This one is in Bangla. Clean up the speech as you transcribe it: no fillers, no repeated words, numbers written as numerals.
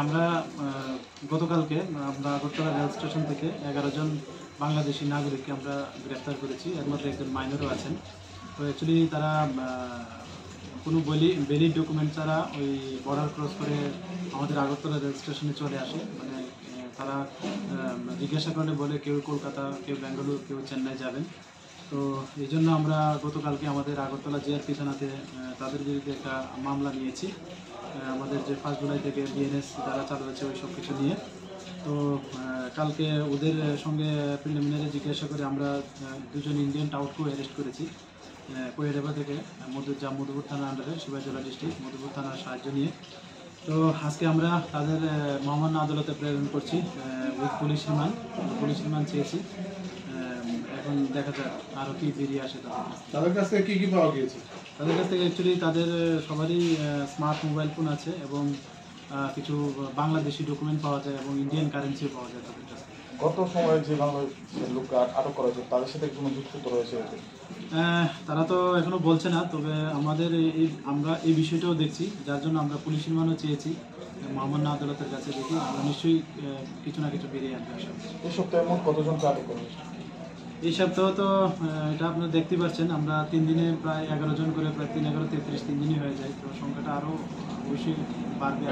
আমরা গতকালকে আমরা আগরতলা রেল স্টেশন থেকে 11 জন বাংলাদেশি নাগরিককে আমরা গ্রেফতার করেছি। এর মধ্যে একজন মাইনরও আছেন। তো অ্যাকচুয়ালি তারা কোনো ভ্যালিড ডকুমেন্ট ছাড়া ওই বর্ডার ক্রস করে আমাদের আগরতলা রেল স্টেশনে চলে আসে। মানে তারা জিজ্ঞাসা করলে বলে কেউ কলকাতা, কেউ বেঙ্গালুরু, কেউ চেন্নাই যাবেন। তো এই জন্য আমরা গতকালকে আমাদের আগরতলা জিআরপি থানাতে তাদের বিরুদ্ধে একটা মামলা নিয়েছি। আমাদের যে 1 জুলাই থেকে বিএনএস যারা চালু হয়েছে ওই সব কিছু নিয়ে। তো কালকে ওদের সঙ্গে প্রিলিমিনারি জিজ্ঞাসা করে আমরা 2 জন ইন্ডিয়ান টাউটকেও অ্যারেস্ট করেছি কোয়েডাবা থেকে, মধুপুর থানার আন্ডারে, সিপাহীজলা ডিস্ট্রিক্ট মধুপুর থানার সাহায্য নিয়ে। তো আজকে আমরা তাদের মহামান্য আদালতে প্রেরণ করছি উইথ পুলিশ রিমান্ড চেয়েছি। এখন দেখা যাক আরও কি বেরিয়ে আসে। তাদের কাছ থেকে কী পাওয়া গিয়েছে? তাদের কাছ থেকে অ্যাকচুয়ালি তাদের সবারই স্মার্ট মোবাইল ফোন আছে এবং কিছু বাংলাদেশি ডকুমেন্ট পাওয়া যায় এবং ইন্ডিয়ান কারেন্সিও পাওয়া যায় তাদের কাছে। গত সময়ে যে বাংলাদেশের লোককে আটক করা হয়েছে তাদের সাথে কোনো যুক্ত রয়েছে? তারা তো এখনো বলছে না, তবে আমাদের আমরা এই বিষয়টাও দেখছি, যার জন্য আমরা পুলিশ রিমান্ডও চেয়েছি মহামান্য আদালতের কাছে। দেখি আমরা নিশ্চয়ই কিছু না কিছু বেরিয়ে আনবে। এই সপ্তাহে মোট কতজনকে আটক করা হয়েছে? এই সপ্তাহ তো এটা আপনারা দেখতে পাচ্ছেন, আমরা 3 দিনে প্রায় 11 জন করে, প্রায় 3 11 33 3 দিনই হয়ে যায়। তো সংখ্যাটা আরও অবশ্যই বাড়বে।